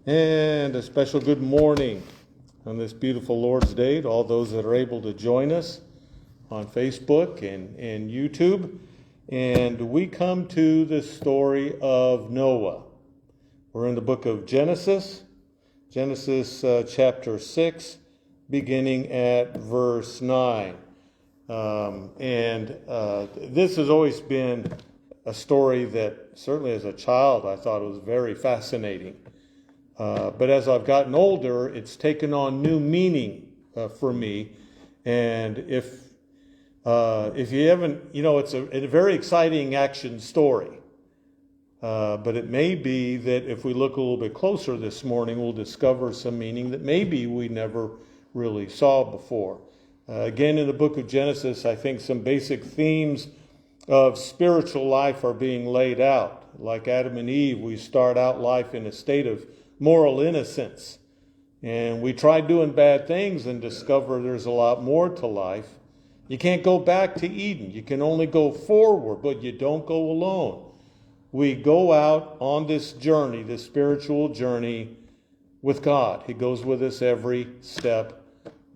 And a special good morning on this beautiful Lord's Day to all those that are able to join us on Facebook and YouTube. And we come to the story of Noah. We're in the book of Genesis chapter 6, beginning at verse 9. This has always been a story that certainly as a child I thought was very fascinating. But as I've gotten older, it's taken on new meaning for me. And if you haven't, it's a very exciting action story. But it may be that if we look a little bit closer this morning, we'll discover some meaning that maybe we never really saw before. Again, in the book of Genesis, I think some basic themes of spiritual life are being laid out. Like Adam and Eve, we start out life in a state of moral innocence. And we try doing bad things and discover there's a lot more to life. You can't go back to Eden. You can only go forward, but you don't go alone. We go out on this journey, this spiritual journey with God. He goes with us every step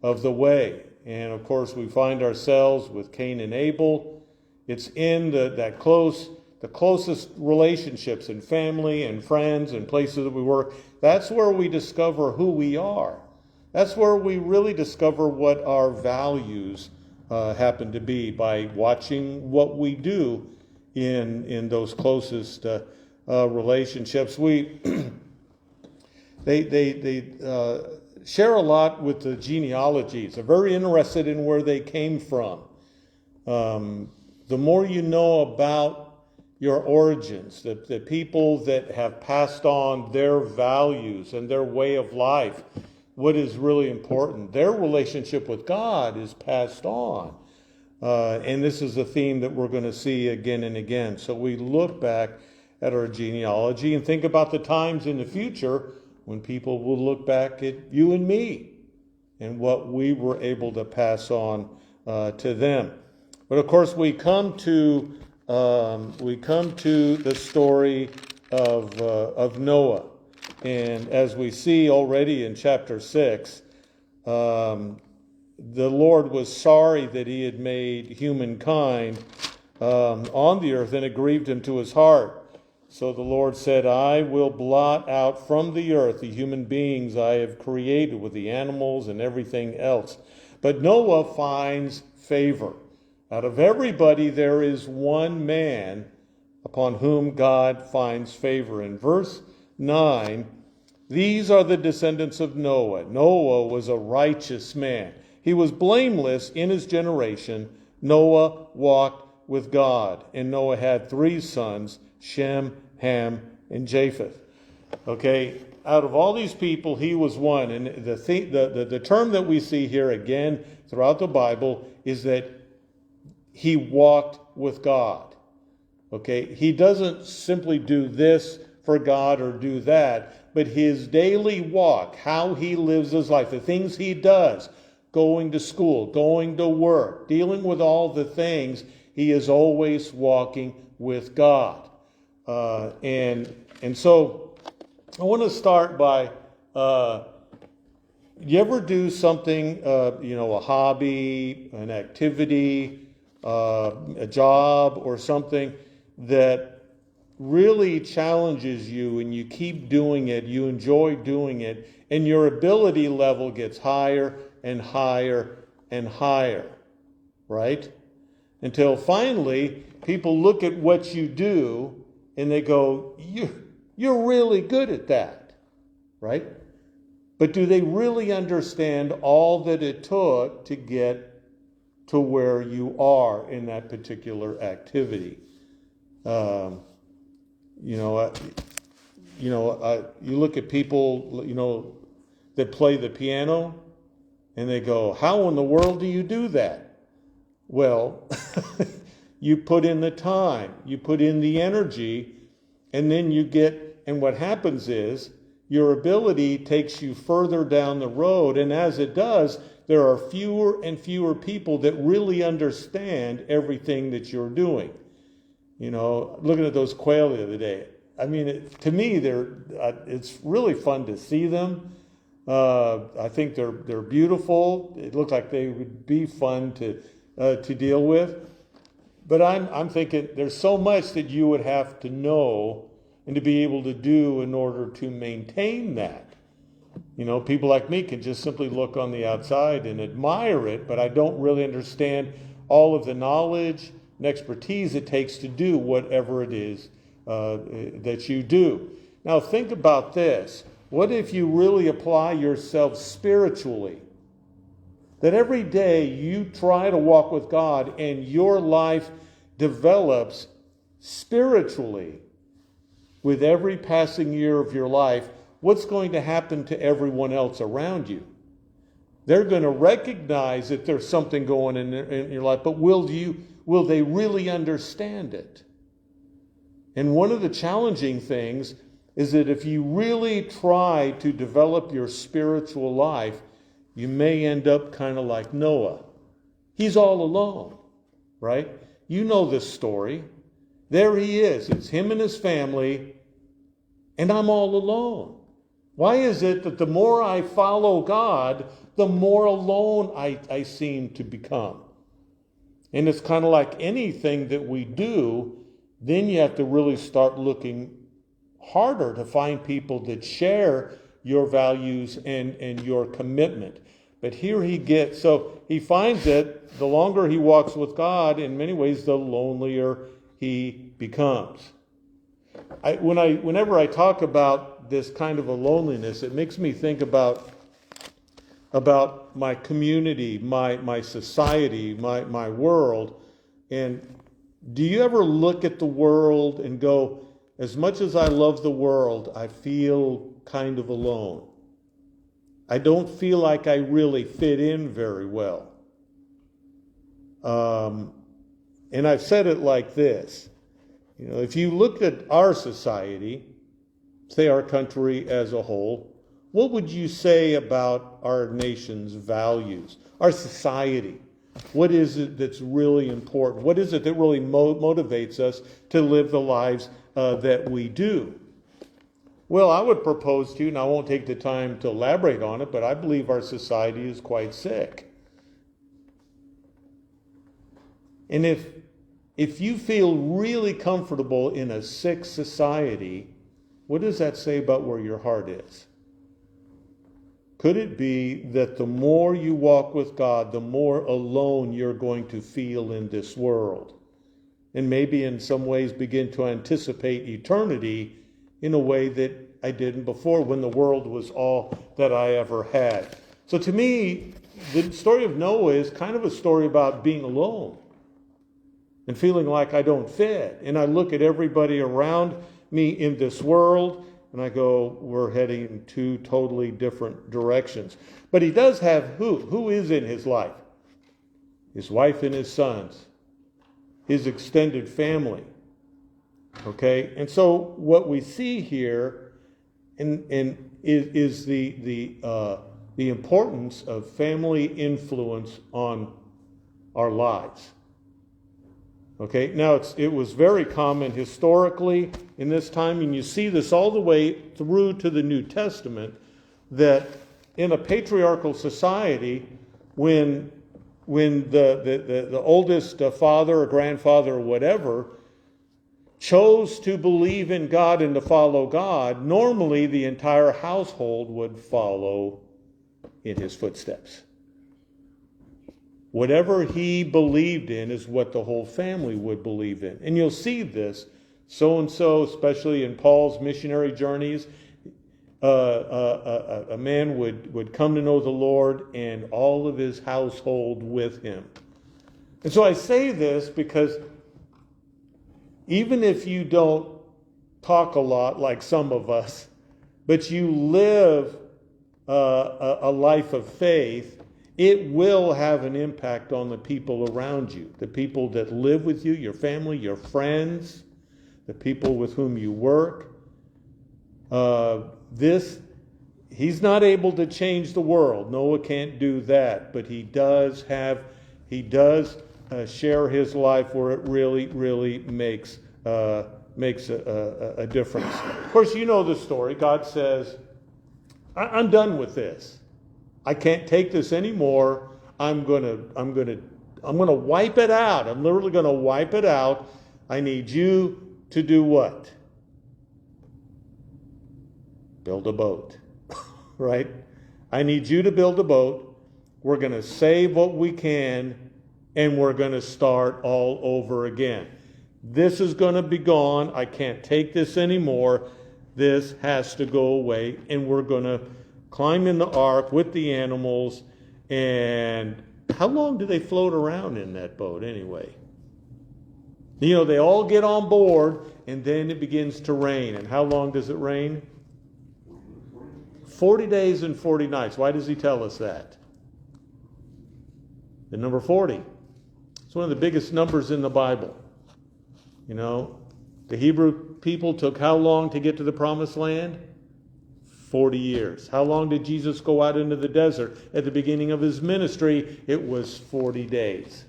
of the way. And of course, we find ourselves with Cain and Abel. It's in the closest relationships in family and friends and places that we work. That's where we discover who we are. That's where we really discover what our values happen to be, by watching what we do in those closest relationships. They share a lot with the genealogies. They're very interested in where they came from. The more you know about your origins, the people that have passed on their values and their way of life, what is really important, their relationship with God is passed on. And this is a theme that we're going to see again and again. So we look back at our genealogy and think about the times in the future when people will look back at you and me and what we were able to pass on to them. But of course, we come to the story of Noah, and as we see already in chapter 6, the Lord was sorry that He had made humankind on the earth, and it grieved Him to His heart. So the Lord said, "I will blot out from the earth the human beings I have created, with the animals and everything else." But Noah finds favor. Out of everybody, there is one man upon whom God finds favor. In verse 9, these are the descendants of Noah. Noah was a righteous man. He was blameless in his generation. Noah walked with God. And Noah had 3 sons, Shem, Ham, and Japheth. Okay, out of all these people, he was one. And the term that we see here again throughout the Bible is that he walked with God. Okay, he doesn't simply do this for God or do that, but his daily walk, how he lives his life, the things he does, going to school, going to work, dealing with all the things, he is always walking with God. And so I want to start by, you ever do something, a hobby, an activity, a job or something that really challenges you, and you keep doing it, you enjoy doing it, and your ability level gets higher and higher and higher, right? Until finally, people look at what you do and they go, you're really good at that, right? But do they really understand all that it took to get to where you are in that particular activity? You look at people, that play the piano, and they go, how in the world do you do that? Well, you put in the time, you put in the energy, and then and what happens is your ability takes you further down the road, and as it does, there are fewer and fewer people that really understand everything that you're doing. Looking at those quail the other day, to me, it's really fun to see them. I think they're beautiful. It looks like they would be fun to deal with. But I'm thinking there's so much that you would have to know and to be able to do in order to maintain that. People like me can just simply look on the outside and admire it, but I don't really understand all of the knowledge and expertise it takes to do whatever it is that you do. Now think about this. What if you really apply yourself spiritually? That every day you try to walk with God and your life develops spiritually. With every passing year of your life, what's going to happen to everyone else around you? They're going to recognize that there's something going in your life, but will they really understand it? And one of the challenging things is that if you really try to develop your spiritual life, you may end up kind of like Noah. He's all alone, right? You know this story. There he is. It's him and his family, and I'm all alone. Why is it that the more I follow God, the more alone I seem to become? And it's kind of like anything that we do, then you have to really start looking harder to find people that share your values and your commitment. But here he finds that the longer he walks with God, in many ways, the lonelier he becomes. Whenever I talk about this kind of a loneliness, it makes me think about my community, my society, my world. And do you ever look at the world and go, as much as I love the world, I feel kind of alone. I don't feel like I really fit in very well. And I've said it like this. If you look at our society, say our country as a whole, what would you say about our nation's values, our society? What is it that's really important? What is it that really motivates us to live the lives that we do? Well, I would propose to you, and I won't take the time to elaborate on it, but I believe our society is quite sick. And if you feel really comfortable in a sick society, what does that say about where your heart is? Could it be that the more you walk with God, the more alone you're going to feel in this world? And maybe in some ways begin to anticipate eternity in a way that I didn't before, when the world was all that I ever had. So to me, the story of Noah is kind of a story about being alone and feeling like I don't fit. And I look at everybody around me in this world, and I go, we're heading in two totally different directions. But he does have who? Who is in his life? His wife and his sons. His extended family. Okay? And so what we see here is the importance of family influence on our lives. Okay, now it was very common historically in this time, and you see this all the way through to the New Testament, that in a patriarchal society, when the oldest father or grandfather or whatever chose to believe in God and to follow God, normally the entire household would follow in his footsteps. Whatever he believed in is what the whole family would believe in. And you'll see this, so-and-so, especially in Paul's missionary journeys, a man would come to know the Lord and all of his household with him. And so I say this because even if you don't talk a lot like some of us, but you live a life of faith, it will have an impact on the people around you, the people that live with you, your family, your friends, the people with whom you work. He's not able to change the world. Noah can't do that, but he does share his life where it really, really makes a makes a difference. Of course, you know the story. God says, I'm done with this. I can't take this anymore. I'm gonna wipe it out. I'm literally gonna wipe it out. I need you to do what? Build a boat, right? I need you to build a boat. We're gonna save what we can, and we're gonna start all over again. This is gonna be gone. I can't take this anymore. This has to go away, and we're gonna climb in the ark with the animals. And how long do they float around in that boat anyway? You know, they all get on board, and then it begins to rain. And how long does it rain? 40 days and 40 nights. Why does he tell us that? The number 40. It's one of the biggest numbers in the Bible. You know, the Hebrew people took how long to get to the promised land? 40 years. How long did Jesus go out into the desert? At the beginning of his ministry, it was 40 days.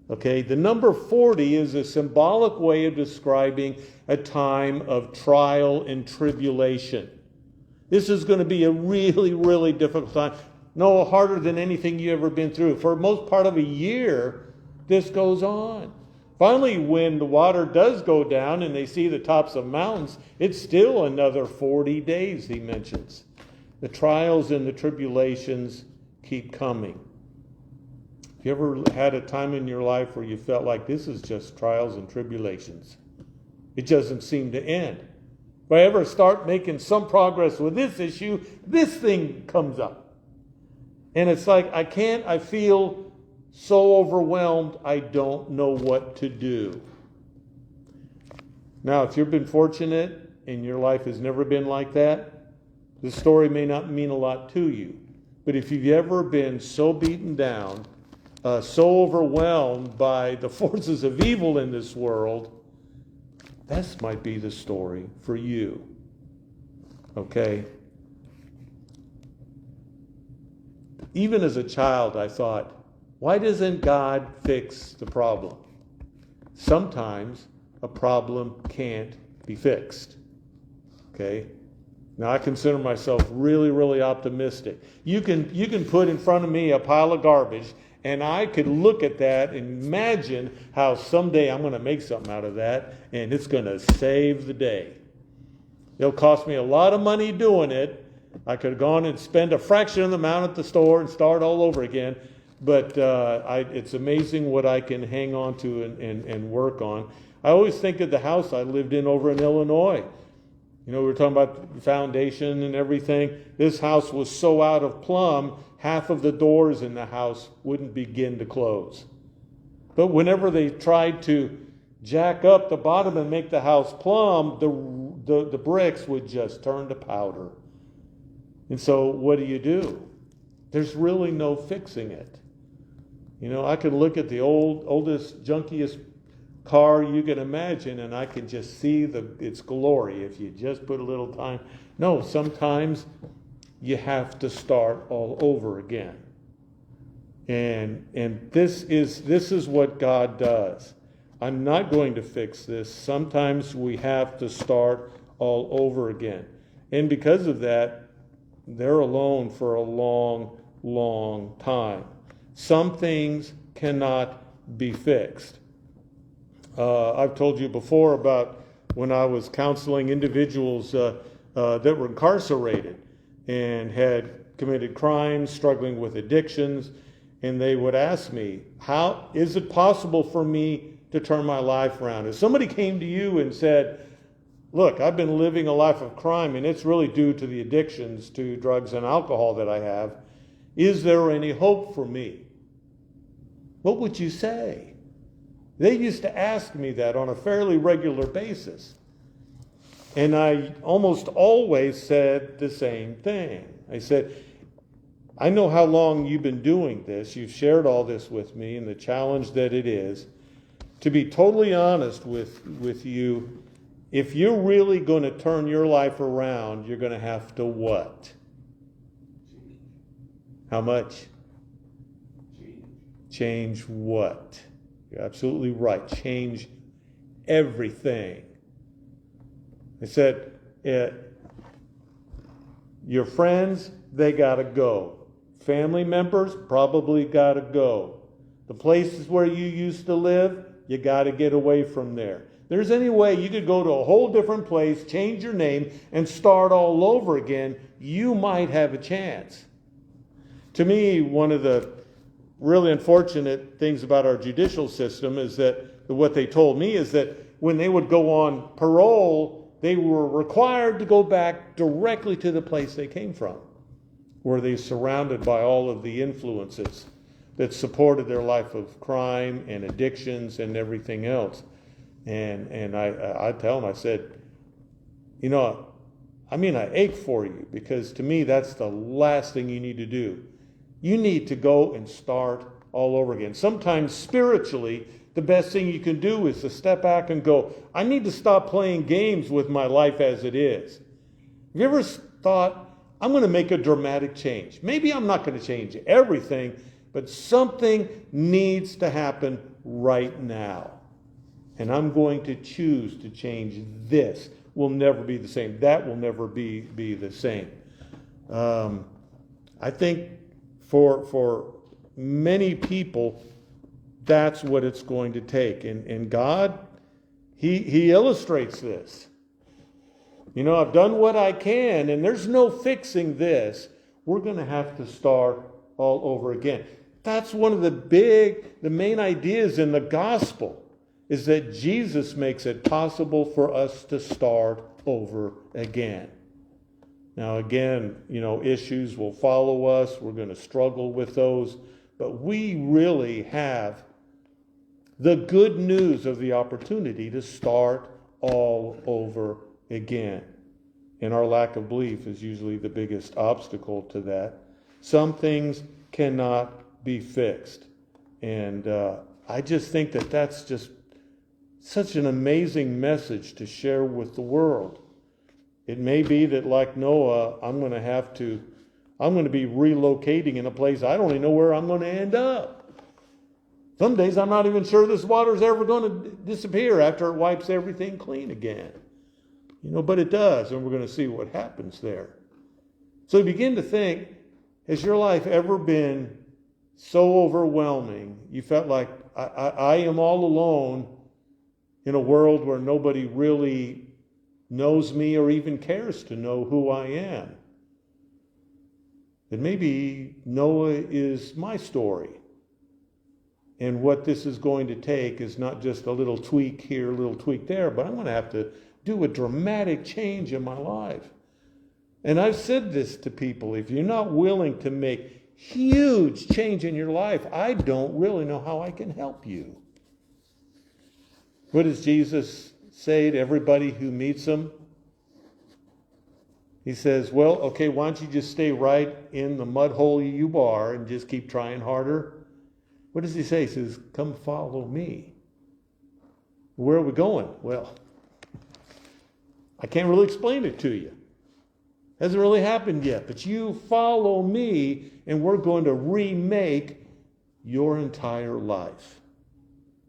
Okay, the number 40 is a symbolic way of describing a time of trial and tribulation. This is going to be a really, really difficult time. No, harder than anything you've ever been through. For most part of a year, this goes on. Finally, when the water does go down and they see the tops of mountains, it's still another 40 days, he mentions. The trials and the tribulations keep coming. Have you ever had a time in your life where you felt like this is just trials and tribulations? It doesn't seem to end. If I ever start making some progress with this issue, this thing comes up. And it's like, I feel so overwhelmed, I don't know what to do. Now, if you've been fortunate and your life has never been like that, the story may not mean a lot to you. But if you've ever been so beaten down, so overwhelmed by the forces of evil in this world, this might be the story for you. Okay? Even as a child, I thought, why doesn't God fix the problem? Sometimes a problem can't be fixed. Okay? Now I consider myself really, really optimistic. You can put in front of me a pile of garbage, and I could look at that and imagine how someday I'm going to make something out of that, and it's going to save the day. It'll cost me a lot of money doing it. I could have gone and spend a fraction of the amount at the store and start all over again. But it's amazing what I can hang on to and work on. I always think of the house I lived in over in Illinois. You know, we were talking about the foundation and everything. This house was so out of plumb, half of the doors in the house wouldn't begin to close. But whenever they tried to jack up the bottom and make the house plumb, the bricks would just turn to powder. And so what do? There's really no fixing it. You know, I could look at the oldest, junkiest car you can imagine, and I can just see its glory if you just put a little time. No, sometimes you have to start all over again. And this is what God does. I'm not going to fix this. Sometimes we have to start all over again. And because of that, they're alone for a long, long time. Some things cannot be fixed. I've told you before about when I was counseling individuals that were incarcerated and had committed crimes, struggling with addictions, and they would ask me, how is it possible for me to turn my life around? If somebody came to you and said, look, I've been living a life of crime and it's really due to the addictions to drugs and alcohol that I have, is there any hope for me? What would you say? They used to ask me that on a fairly regular basis. And I almost always said the same thing. I said, I know how long you've been doing this. You've shared all this with me and the challenge that it is. To be totally honest with you, if you're really going to turn your life around, you're going to have to what? How much? Change what? You're absolutely right. Change everything. He said, your friends, they got to go. Family members probably got to go. The places where you used to live, you got to get away from there. There's any way you could go to a whole different place, change your name, and start all over again, you might have a chance. To me, one of the really unfortunate things about our judicial system is that what they told me is that when they would go on parole, they were required to go back directly to the place they came from, where they're surrounded by all of the influences that supported their life of crime and addictions and everything else. And I tell them, I said, I ache for you, because to me, that's the last thing you need to do. You need to go and start all over again. Sometimes spiritually, the best thing you can do is to step back and go, I need to stop playing games with my life as it is. Have you ever thought, I'm going to make a dramatic change? Maybe I'm not going to change everything, but something needs to happen right now. And I'm going to choose to change this. Will never be the same. That will never be the same. I think for many people, that's what it's going to take. And God, He illustrates this. I've done what I can, and there's no fixing this. We're going to have to start all over again. That's one of the main ideas in the gospel, is that Jesus makes it possible for us to start over again. Now, again, issues will follow us. We're going to struggle with those. But we really have the good news of the opportunity to start all over again. And our lack of belief is usually the biggest obstacle to that. Some things cannot be fixed. And I just think that that's just such an amazing message to share with the world. It may be that, like Noah, I'm going to be relocating in a place I don't even know where I'm going to end up. Some days I'm not even sure this water's ever going to disappear after it wipes everything clean again. But it does, and we're going to see what happens there. So begin to think, has your life ever been so overwhelming you felt like I am all alone in a world where nobody really knows me or even cares to know who I am? That maybe Noah is my story. And what this is going to take is not just a little tweak here, a little tweak there, but I'm going to have to do a dramatic change in my life. And I've said this to people, if you're not willing to make huge change in your life, I don't really know how I can help you. What does Jesus say to everybody who meets him? He says, well, okay, why don't you just stay right in the mud hole you are and just keep trying harder? What does he say? He says, come follow me. Where are we going? Well, I can't really explain it to you. Hasn't really happened yet, but you follow me and we're going to remake your entire life.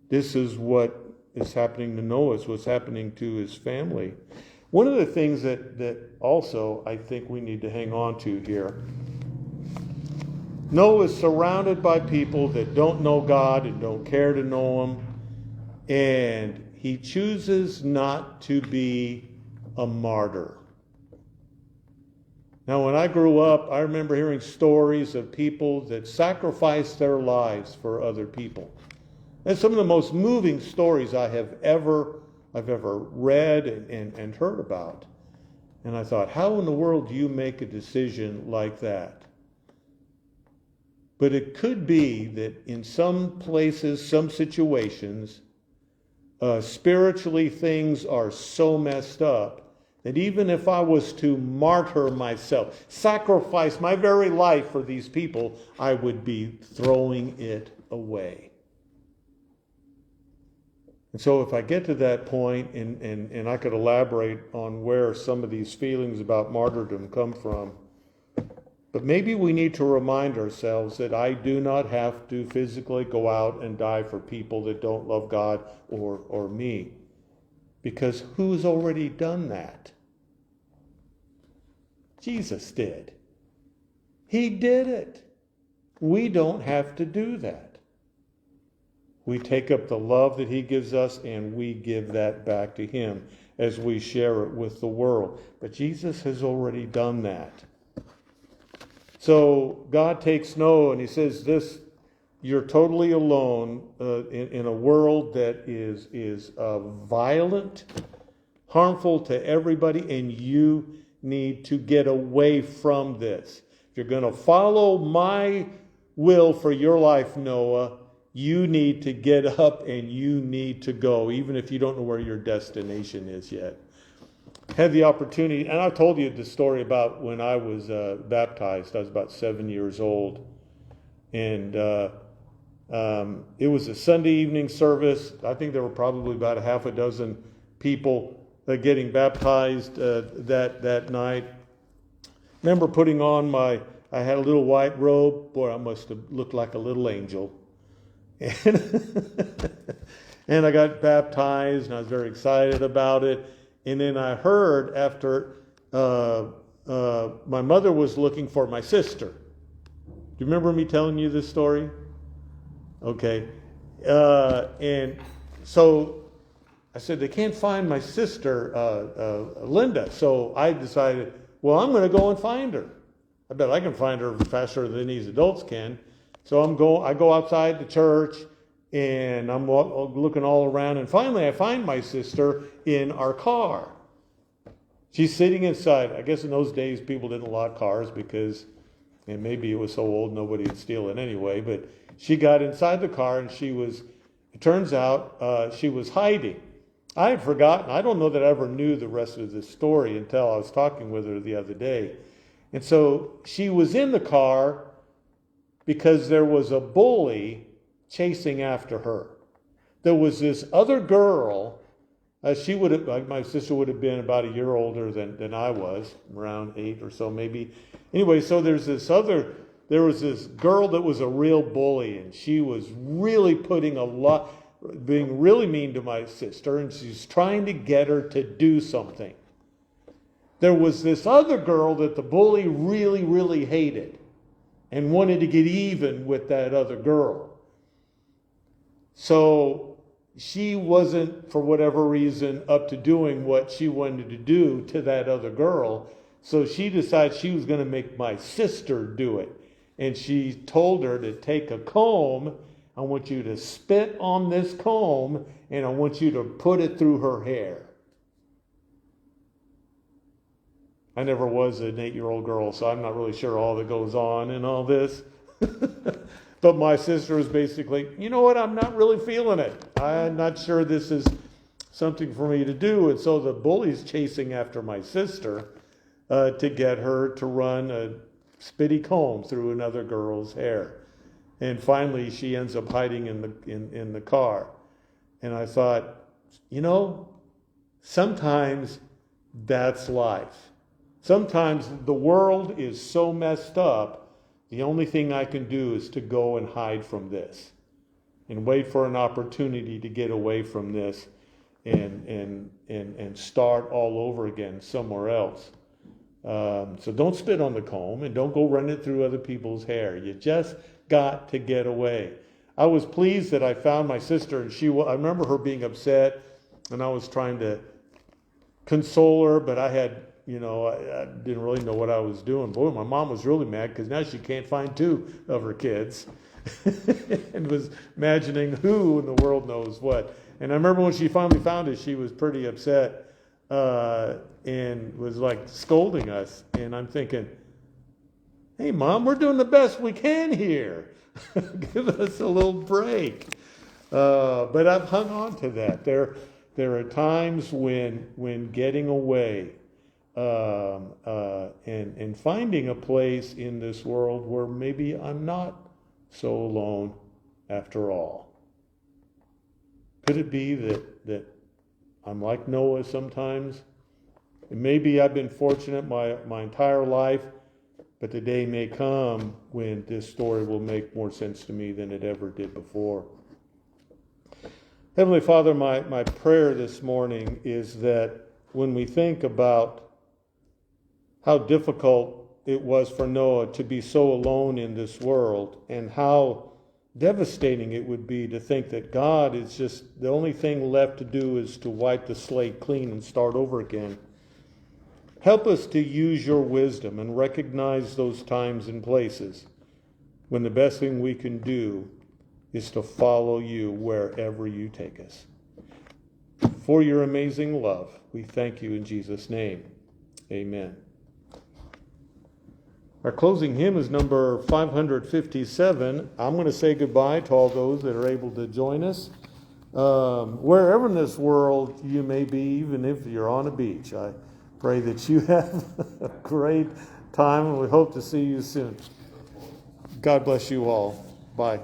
This is what is happening to Noah, it's what's happening to his family. One of the things that also I think we need to hang on to here, Noah is surrounded by people that don't know God and don't care to know him, and he chooses not to be a martyr. Now, when I grew up, I remember hearing stories of people that sacrificed their lives for other people. And some of the most moving stories I've ever read and heard about. And I thought, how in the world do you make a decision like that? But it could be that in some places, some situations, spiritually things are so messed up that even if I was to martyr myself, sacrifice my very life for these people, I would be throwing it away. And so if I get to that point, and I could elaborate on where some of these feelings about martyrdom come from, but maybe we need to remind ourselves that I do not have to physically go out and die for people that don't love God or me. Because who's already done that? Jesus did. He did it. We don't have to do that. We take up the love that he gives us and we give that back to him as we share it with the world. But Jesus has already done that. So God takes Noah and he says, you're totally alone in a world that is violent, harmful to everybody, and you need to get away from this. If you're going to follow my will for your life, Noah, you need to get up and you need to go, even if you don't know where your destination is yet. Had the opportunity, and I've told you the story about when I was baptized. I was about 7 years old, and it was a Sunday evening service. I think there were probably about a half a dozen people getting baptized that night. Remember putting on I had a little white robe. Boy, I must have looked like a little angel. And I got baptized, and I was very excited about it. And then I heard after my mother was looking for my sister. Do you remember me telling you this story? Okay. And so I said, they can't find my sister, Linda. So I decided, well, I'm going to go and find her. I bet I can find her faster than these adults can. So I go outside the church, and I'm looking all around, and finally I find my sister in our car. She's sitting inside. I guess in those days people didn't lock cars because, and maybe it was so old nobody would steal it anyway, but she got inside the car and it turns out she was hiding. I had forgotten. I don't know that I ever knew the rest of this story until I was talking with her the other day. And so she was in the car because there was a bully chasing after her. There was this other girl. My sister would have been about a year older than I was, around 8 or so maybe. Anyway, so there was this girl that was a real bully, and she was really being really mean to my sister, and she's trying to get her to do something. There was this other girl that the bully really, really hated and wanted to get even with that other girl. So she wasn't, for whatever reason, up to doing what she wanted to do to that other girl. So she decided she was going to make my sister do it. And she told her to take a comb. I want you to spit on this comb, and I want you to put it through her hair. I never was an 8-year-old girl, so I'm not really sure all that goes on in all this. But my sister was basically, you know what, I'm not really feeling it. I'm not sure this is something for me to do. And so the bully's chasing after my sister to get her to run a spitty comb through another girl's hair. And finally, she ends up hiding in the car. And I thought, sometimes that's life. Sometimes the world is so messed up, the only thing I can do is to go and hide from this and wait for an opportunity to get away from this and start all over again somewhere else. So don't spit on the comb and don't go run it through other people's hair. You just got to get away. I was pleased that I found my sister, and I remember her being upset, and I was trying to console her, but I didn't really know what I was doing. Boy, my mom was really mad because now she can't find 2 of her kids and was imagining who in the world knows what. And I remember when she finally found us, she was pretty upset and was like scolding us. And I'm thinking, hey, Mom, we're doing the best we can here. Give us a little break. But I've hung on to that. There are times when getting away and finding a place in this world where maybe I'm not so alone after all. Could it be that I'm like Noah sometimes? And maybe I've been fortunate my entire life, but the day may come when this story will make more sense to me than it ever did before. Heavenly Father, my prayer this morning is that when we think about how difficult it was for Noah to be so alone in this world, and how devastating it would be to think that God is just, the only thing left to do is to wipe the slate clean and start over again. Help us to use your wisdom and recognize those times and places when the best thing we can do is to follow you wherever you take us. For your amazing love, we thank you in Jesus' name. Amen. Our closing hymn is number 557. I'm going to say goodbye to all those that are able to join us. Wherever in this world you may be, even if you're on a beach, I pray that you have a great time, and we hope to see you soon. God bless you all. Bye.